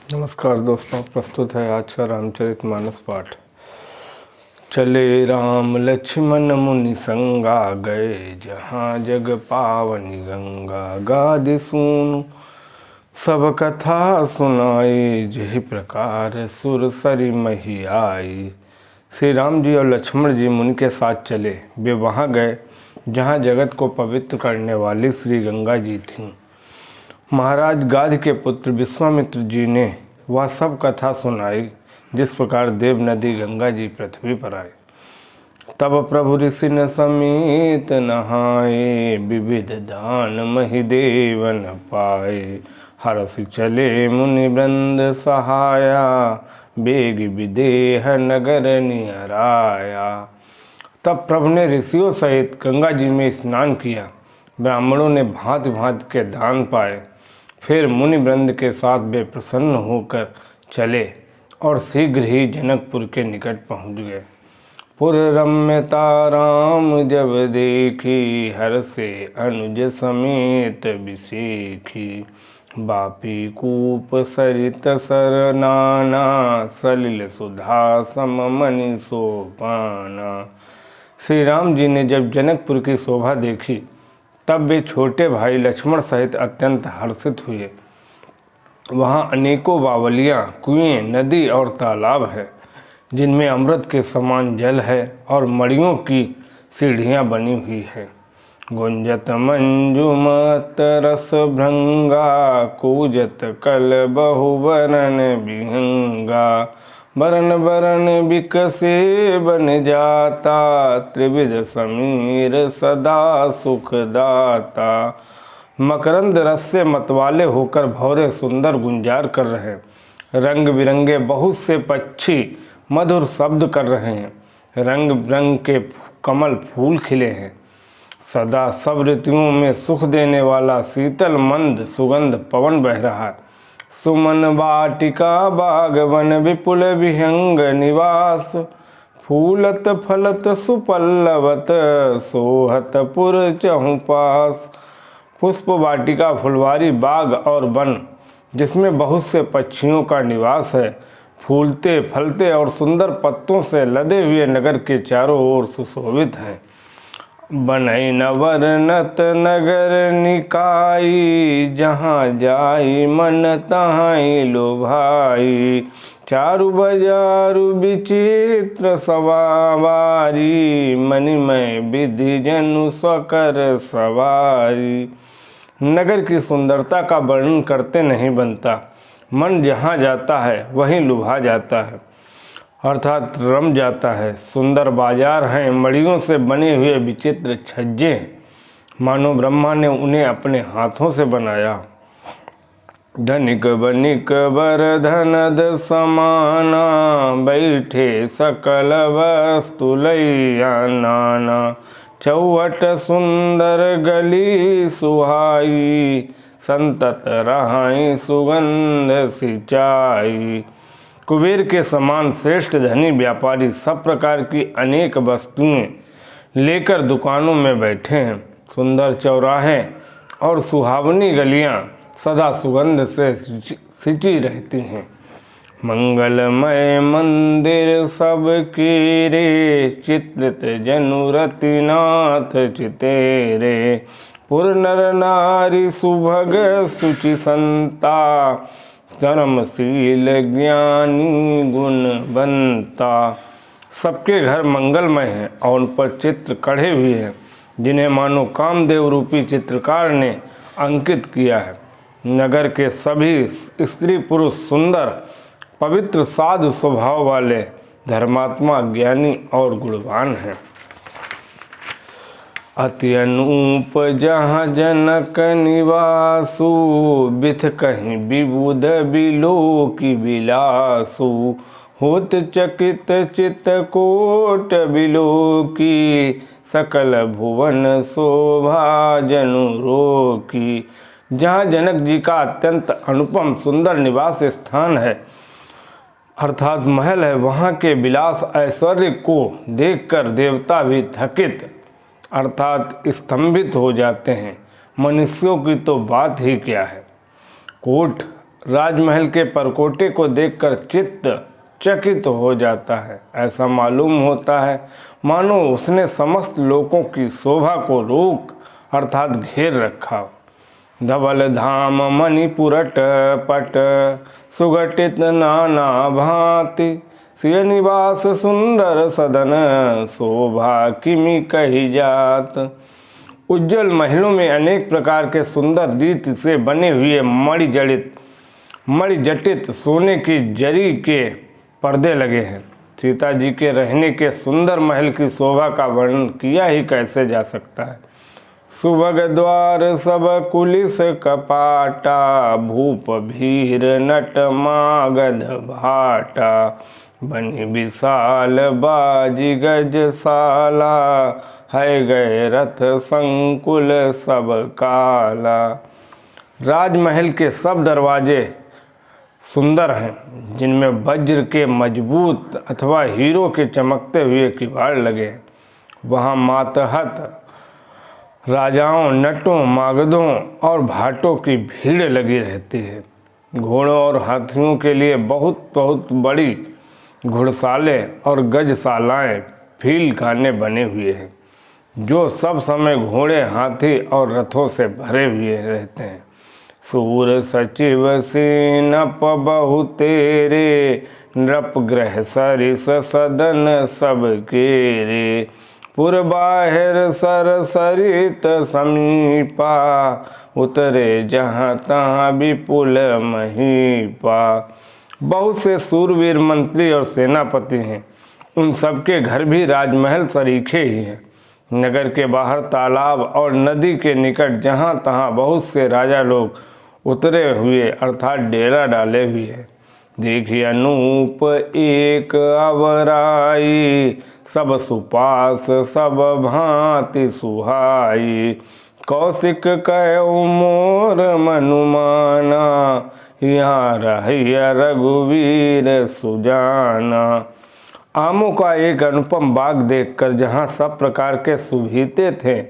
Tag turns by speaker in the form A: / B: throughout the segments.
A: नमस्कार दोस्तों, प्रस्तुत है आज का रामचरितमानस पाठ। चले राम लक्ष्मण मुनि संगा, गए जहाँ जग पावनी गंगा। गादि सुनु सब कथा सुनाई, जहि प्रकार सुर सरी मही आई। श्री राम जी और लक्ष्मण जी मुनि के साथ चले। वे वहाँ गए जहाँ जगत को पवित्र करने वाली श्री गंगा जी थीं। महाराज गाध के पुत्र विश्वामित्र जी ने वह सब कथा सुनाई, जिस प्रकार देव नदी गंगा जी पृथ्वी पर आए। तब प्रभु ऋषि न समीत नहाए, विविध दान महि देवन पाए। हरसि चले मुनि वृंद सहाया, बेग विदेह नगर निहराया। तब प्रभु ने ऋषियों सहित गंगा जी में स्नान किया। ब्राह्मणों ने भांति भांति के दान पाए। फिर मुनि वृंद के साथ वे प्रसन्न होकर चले और शीघ्र ही जनकपुर के निकट पहुँच गए। पुर रम्यता राम जब देखी, हर से अनुज समेत बिसेखी। बापी कूप सरित सर नाना, सलिल सुधा सम मणि सोपाना। श्री राम जी ने जब जनकपुर की शोभा देखी, तब वे छोटे भाई लक्ष्मण सहित अत्यंत हर्षित हुए। वहाँ अनेकों बावलियाँ, कुएं, नदी और तालाब है, जिनमें अमृत के समान जल है और मड़ियों की सीढ़ियाँ बनी हुई है। गुंजत मंजुमत रस भृंगा, कूजत कल बहुवरन विहंगा। बरन बरन बिकसे बन जाता, त्रिविध समीर सदा सुखदाता। मकरंद रस से मतवाले होकर भौरे सुंदर गुंजार कर रहे हैं। रंग बिरंगे बहुत से पक्षी मधुर शब्द कर रहे हैं। रंग बिरंग के कमल फूल खिले हैं। सदा सब ऋतुओं में सुख देने वाला शीतल मंद सुगंध पवन बह रहा है। सुमन वाटिका बागवन विपुल विहंग निवास। फूलत फलत सुपल्लवत, सोहत पुर चहुँ पास। पुष्प वाटिका फुलवारी बाग और वन, जिसमें बहुत से पक्षियों का निवास है। फूलते फलते और सुंदर पत्तों से लदे हुए नगर के चारों ओर सुशोभित हैं। बनई नवरनत नगर निकाई, जहाँ जाई मन तहाँ लोभाई। चारु बजारु विचित्र सवारी, मणिमय विधि जनु स्वकर सवारी। नगर की सुंदरता का वर्णन करते नहीं बनता। मन जहाँ जाता है वहीं लुभा जाता है, अर्थात रम जाता है। सुंदर बाजार हैं, मड़ियों से बने हुए विचित्र छज्जे, मानो ब्रह्मा ने उन्हें अपने हाथों से बनाया। धनिक बनिक बर धनद समाना, बैठे सकल वस्तु लैया नाना। चौवट सुंदर गली सुहाई, संतत रहाई सुगंध सिंचाई। कुबेर के समान श्रेष्ठ धनी व्यापारी सब प्रकार की अनेक वस्तुएं लेकर दुकानों में बैठे हैं। सुंदर चौराहे और सुहावनी गलियां सदा सुगंध से सिंची रहती हैं। मंगलमय मंदिर सब रे, चित्रित जनुरतिनाथ चितेरे। पुर नर नारी सुभग सुचि संता, धर्मशील ज्ञानी गुणवंता। सबके घर मंगलमय हैं और उन पर चित्र कढ़े हुए हैं, जिन्हें मानो कामदेव रूपी चित्रकार ने अंकित किया है। नगर के सभी स्त्री पुरुष सुंदर, पवित्र, साधु स्वभाव वाले, धर्मात्मा, ज्ञानी और गुणवान हैं। अति अनूप जहाँ जनक निवासु, बिथ कहीं विबुध बिलोकी बिलासु। होत चकित चित कोट बिलोकी, सकल भुवन शोभा जनु रोकी। जहाँ जनक जी का अत्यंत अनुपम सुंदर निवास स्थान है, अर्थात महल है, वहाँ के विलास ऐश्वर्य को देखकर देवता भी थकित अर्थात स्तंभित हो जाते हैं। मनुष्यों की तो बात ही क्या है। कोट राजमहल के परकोटे को देखकर चित्त चकित हो जाता है। ऐसा मालूम होता है मानो उसने समस्त लोकों की शोभा को रोक अर्थात घेर रखा। धवल धाम मणिपुरट पट सुगठित नाना भांति सिय निवास सुंदर सदन शोभा किमि कही जात। उज्जवल महलों में अनेक प्रकार के सुंदर रीति से बने हुए मणिजटित सोने की जरी के पर्दे लगे हैं। सीता जी के रहने के सुंदर महल की शोभा का वर्णन किया ही कैसे जा सकता है। सुभग द्वार सब कुलिस कपाटा भूप भीर नट मागध भाटा बनी विशाल बाजी गजशाला है गए रथ संकुल सब काला। राजमहल के सब दरवाजे सुंदर हैं जिनमें वज्र के मजबूत अथवा हीरो के चमकते हुए किवाड़ लगे हैं। वहाँ मातहत राजाओं नटों मागधों और भाटों की भीड़ लगी रहती है। घोड़ों और हाथियों के लिए बहुत बहुत बड़ी घुड़सालें और गजशालाएं फील खाने बने हुए हैं जो सब समय घोड़े हाथी और रथों से भरे हुए रहते हैं। सूर सचिव सीनप बहु तेरे नृप ग्रह सरिस सदन सब केरे पुर बाहिर सर सरित समीपा उतरे जहाँ तहाँ विपुल महीपा। बहुत से सूरवीर मंत्री और सेनापति हैं। उन सबके घर भी राजमहल सरीखे ही हैं। नगर के बाहर तालाब और नदी के निकट जहाँ तहाँ बहुत से राजा लोग उतरे हुए अर्थात डेरा डाले हुए हैं। देखिए अनूप एक अवराई सब सुपास सब भांति सुहाई कौशिक कहो मोर मनुमाना यहाँ रहिया रघुवीर सुजाना। आमों का एक अनुपम बाग देखकर जहाँ सब प्रकार के सुभीते थे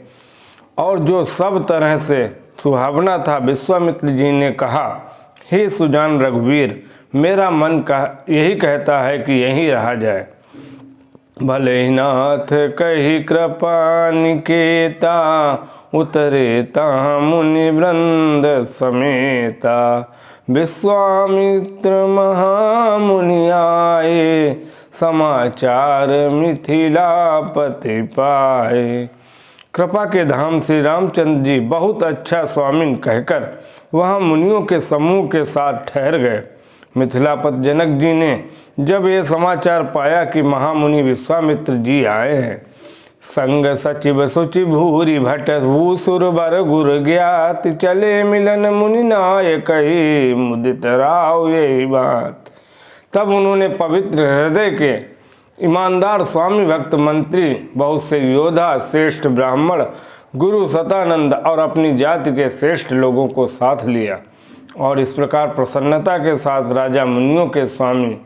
A: और जो सब तरह से सुहावना था, विश्वामित्र जी ने कहा, हे सुजान रघुवीर, मेरा मन यही कहता है कि यहीं रहा जाए। भले ही नाथ कही कृपा निकेता उतरे तहाँ मुनि वृंद समेता विश्वामित्र महामुनि आए समाचार मिथिलापति पाए। कृपा के धाम श्री रामचंद्र जी बहुत अच्छा स्वामिन कहकर वहाँ मुनियों के समूह के साथ ठहर गए। मिथिलापति जनक जी ने जब ये समाचार पाया कि महामुनि विश्वामित्र जी आए हैं, संग सचिव सुचि भूरी भट भूसुर बर गुर ज्ञात चले मिलन मुनि नायक ही मुदित राव यही बात। तब उन्होंने पवित्र हृदय के ईमानदार स्वामी भक्त मंत्री बहुत से योद्धा श्रेष्ठ ब्राह्मण गुरु सतानंद और अपनी जाति के श्रेष्ठ लोगों को साथ लिया और इस प्रकार प्रसन्नता के साथ राजा मुनियों के स्वामी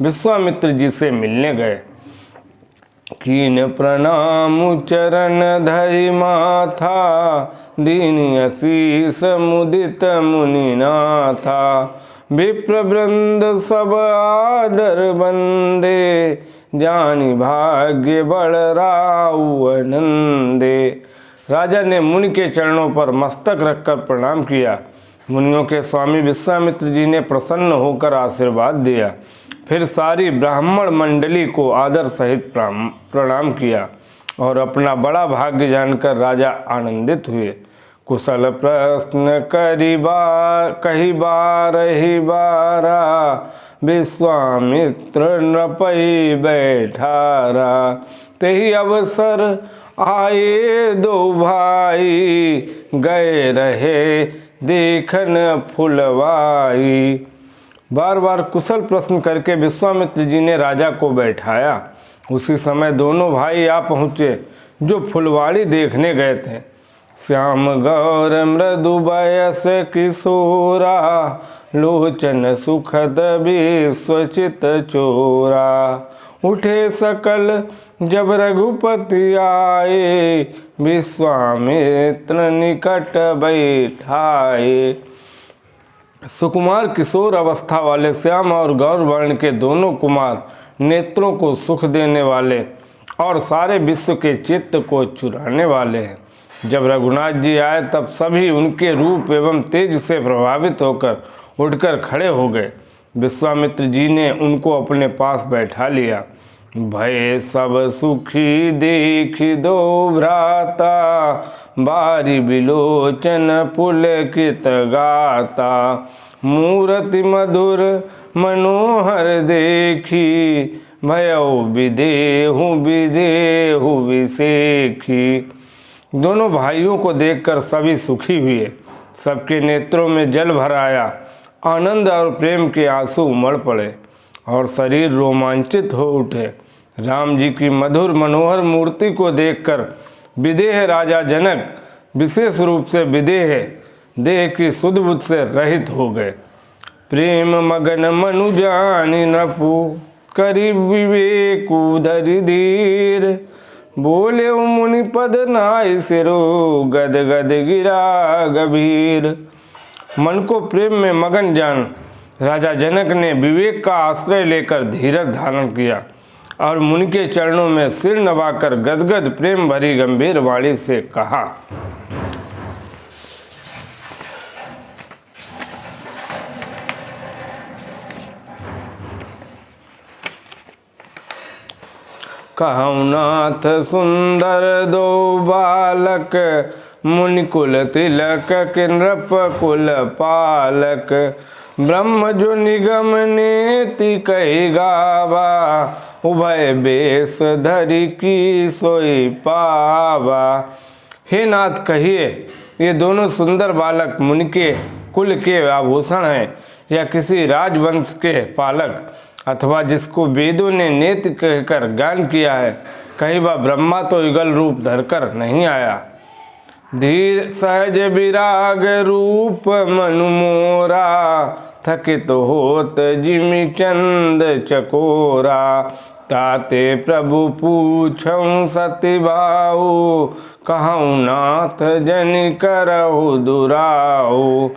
A: विश्वामित्र जी से मिलने गए। कीन प्रणाम चरण धरि माथा दीन आशीष मुदित मुनि नाथा विप्र वृंद सब आदर बंदे जानी भाग्य बड़ राउ आनंदे। राजा ने मुनि के चरणों पर मस्तक रखकर प्रणाम किया। मुनियों के स्वामी विश्वामित्र जी ने प्रसन्न होकर आशीर्वाद दिया। फिर सारी ब्राह्मण मंडली को आदर सहित प्रणाम किया और अपना बड़ा भाग्य जानकर राजा आनंदित हुए। कुशल प्रश्न कही बारहि बारा विश्वामित्र नृपहि बैठारा तेहि अवसर आए दो भाई गए रहे देखन फुलवाई। बार बार कुशल प्रश्न करके विश्वामित्र जी ने राजा को बैठाया। उसी समय दोनों भाई आ पहुँचे जो फुलवाड़ी देखने गए थे। श्याम गौर मृदु बयस किशोरा लोचन सुखद विश्वचित चोरा उठे सकल जब रघुपति आए विश्वामित्र निकट बैठाए। सुकुमार किशोर अवस्था वाले श्याम और गौर वर्ण के दोनों कुमार नेत्रों को सुख देने वाले और सारे विश्व के चित्त को चुराने वाले हैं। जब रघुनाथ जी आए तब सभी उनके रूप एवं तेज से प्रभावित होकर उठकर खड़े हो गए। विश्वामित्र जी ने उनको अपने पास बैठा लिया। भय सब सुखी देखि दो भ्राता, बारी बिलोचन पुलकित गाता। मूरति मधुर मनोहर देखी, भयउ विदेहु विदेहु विसेखी। दोनों भाइयों को देखकर सभी सुखी हुए। सबके नेत्रों में जल भर आया। आनंद और प्रेम के आंसू उमड़ पड़े और शरीर रोमांचित हो उठे। राम जी की मधुर मनोहर मूर्ति को देखकर विदेह राजा जनक विशेष रूप से विदेह देह की सुध बुध से रहित हो गए। प्रेम मगन मनु जानि नपु, करि विवेकु धरि धीर। बोले मुनि पद नाय सिरो, गद गद गिरा गभीर। मन को प्रेम में मगन जान राजा जनक ने विवेक का आश्रय लेकर धीरज धारण किया और मुनि के चरणों में सिर नवाकर गदगद प्रेम भरी गंभीर वाणी से कहा। कहु नाथ सुंदर दो बालक, मुनि कुल तिलक कि नृप कुल पालक। ब्रह्म जो निगम नेति कही गावा, उभय बेस धरि की सोई पावा। हे नाथ कहिए, ये दोनों सुंदर बालक मुनि के कुल के आभूषण हैं या किसी राजवंश के पालक, अथवा जिसको वेदों ने नेति कहकर गान किया है। कहीं वह ब्रह्मा तो युगल रूप धरकर नहीं आया। धीर सहज विराग रूप मनु मोरा, थकित होत जिमि चंद चकोरा। ताते प्रभु पूछऊं सति भाऊ, कहऊं नाथ जनि करहु दुराऊ।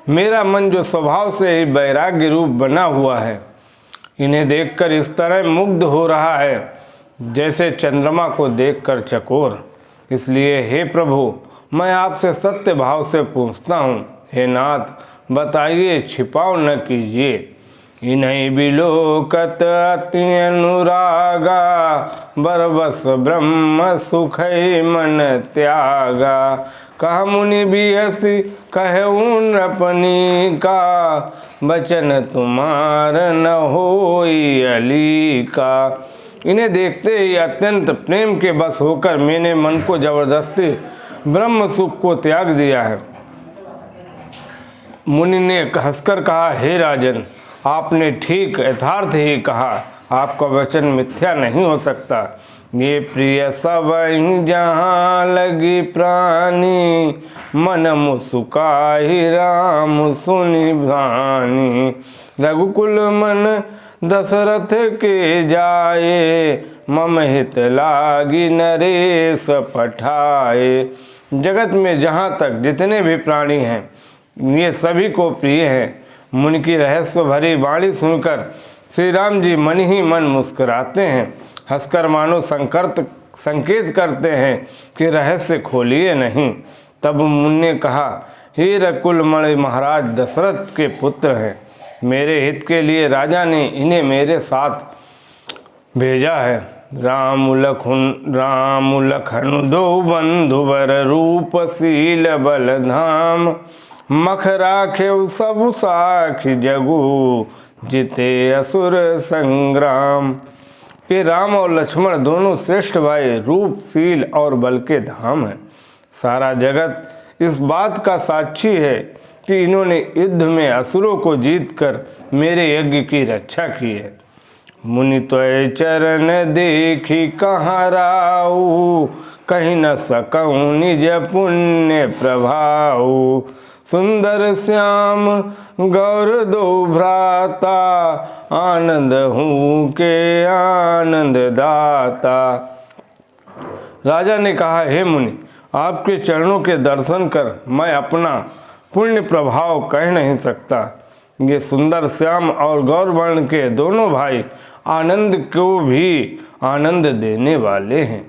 A: मेरा मन जो स्वभाव से ही वैराग्य रूप बना हुआ है, इन्हें देखकर इस तरह मुग्ध हो रहा है जैसे चंद्रमा को देखकर चकोर। इसलिए हे प्रभु, मैं आपसे सत्य भाव से पूछता हूँ, हे नाथ बताइए, छिपाओ न कीजिए। इन्हीं बिलोकत अति अनुरागा, बरबस ब्रह्म सुख मन त्यागा। कह मुनि बिहसी कहूँ नृपनी का, बचन तुम्हार न होई अली का। इन्हें देखते ही अत्यंत प्रेम के बस होकर मैंने मन को जबरदस्ती ब्रह्म सुख को त्याग दिया है। मुनि ने हंसकर कहा, हे राजन, आपने ठीक यथार्थ ही कहा। आपका वचन मिथ्या नहीं हो सकता। ये प्रिय सब जहाँ लगी प्राणी, मन मुसुकाहि राम सुनि भानी। रघुकुल मन दशरथ के जाए, मम हित लागी नरेश पठाए। जगत में जहाँ तक जितने भी प्राणी हैं, ये सभी को प्रिय हैं। मुनि की रहस्य भरी वाणी सुनकर श्री राम जी मन ही मन मुस्कुराते हैं, हंसकर मानो संकेत करते हैं कि रहस्य खोलिए नहीं। तब मुनि ने कहा, हे रकुलमणि महाराज दशरथ के पुत्र हैं, मेरे हित के लिए राजा ने इन्हें मेरे साथ भेजा है। राम लखन दो बंधुवर, रूप शील बल धाम। मख राखे सब साखी जगु, जिते असुर संग्राम। ये राम और लक्ष्मण दोनों श्रेष्ठ भाई रूप शील और बल के धाम हैं। सारा जगत इस बात का साक्षी है कि इन्होंने युद्ध में असुरों को जीतकर मेरे यज्ञ की रक्षा की है। मुनि त्वय चरण देखी कहाँ राऊ, कहीं न सकऊँ निज पुण्य प्रभाऊ। सुंदर श्याम गौर दो भ्राता, आनंद हूँ के आनंद दाता। राजा ने कहा, हे मुनि, आपके चरणों के दर्शन कर मैं अपना पुण्य प्रभाव कह नहीं सकता। ये सुंदर श्याम और गौरवर्ण के दोनों भाई आनंद को भी आनंद देने वाले हैं।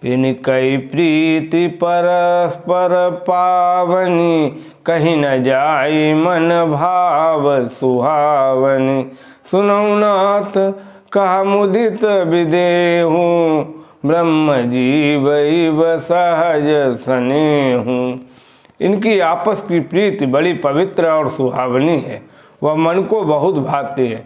A: इनकई प्रीति परस्पर पावनी, कहीं न जाई मन भाव सुहावनी। सुनौ नाथ कहा मुदित विदेहु, ब्रह्म जीव सहज स्नेहु। इनकी आपस की प्रीति बड़ी पवित्र और सुहावनी है। वह मन को बहुत भाती है,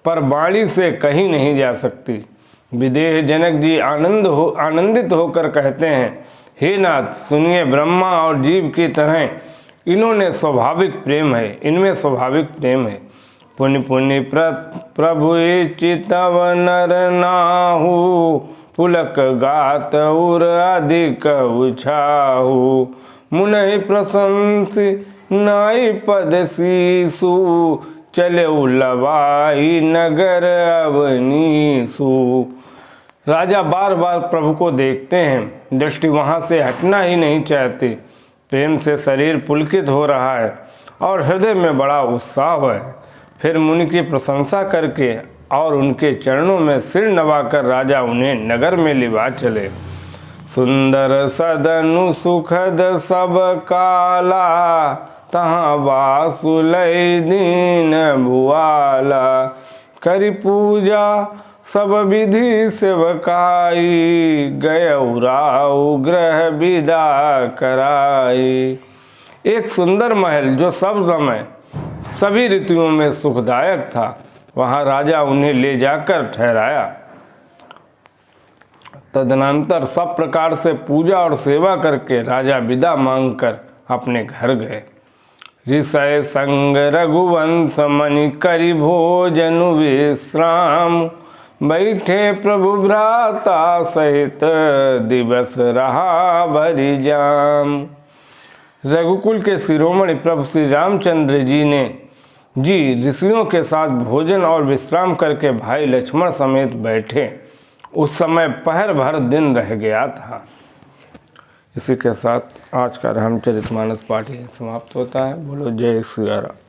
A: पर वाणी से कहीं नहीं जा सकती। विदेह जनक जी आनंदित होकर कहते हैं, हे नाथ सुनिए, ब्रह्मा और जीव की तरह इन्होंने स्वाभाविक प्रेम है, इनमें स्वाभाविक प्रेम है। पुण्य पुण्य प्रभु चितव नर नाहु, पुलक गात उर अधिक उछाहु। मुनहि प्रशंसि नाई पद सीसु, चले उलवाई नगर अवनीसु। राजा बार बार प्रभु को देखते हैं, दृष्टि वहाँ से हटना ही नहीं चाहती। प्रेम से शरीर पुलकित हो रहा है और हृदय में बड़ा उत्साह है। फिर मुनि की प्रशंसा करके और उनके चरणों में सिर नवाकर राजा उन्हें नगर में लिवा चले। सुंदर सदनु सुखद सब काला, तहाँ वासुलय दीन भुआला। करि पूजा सब विधि सेवकाई, गयउ राउ ग्रह विदा कराई। एक सुंदर महल जो सब समय सभी ऋतुओं में सुखदायक था, वहाँ राजा उन्हें ले जाकर ठहराया। तदनंतर सब प्रकार से पूजा और सेवा करके राजा विदा मांगकर अपने घर गए। ऋषय संग रघुवंश मणि करि भोजन विश्राम, बैठे प्रभु भ्राता सहित दिवस रहा भरी जाम। रघुकुल के शिरोमणि प्रभु श्री रामचंद्र जी ऋषियों के साथ भोजन और विश्राम करके भाई लक्ष्मण समेत बैठे। उस समय पहर भर दिन रह गया था। इसी के साथ आज का रामचरितमानस पाठ समाप्त होता है। बोलो जय श्री राम।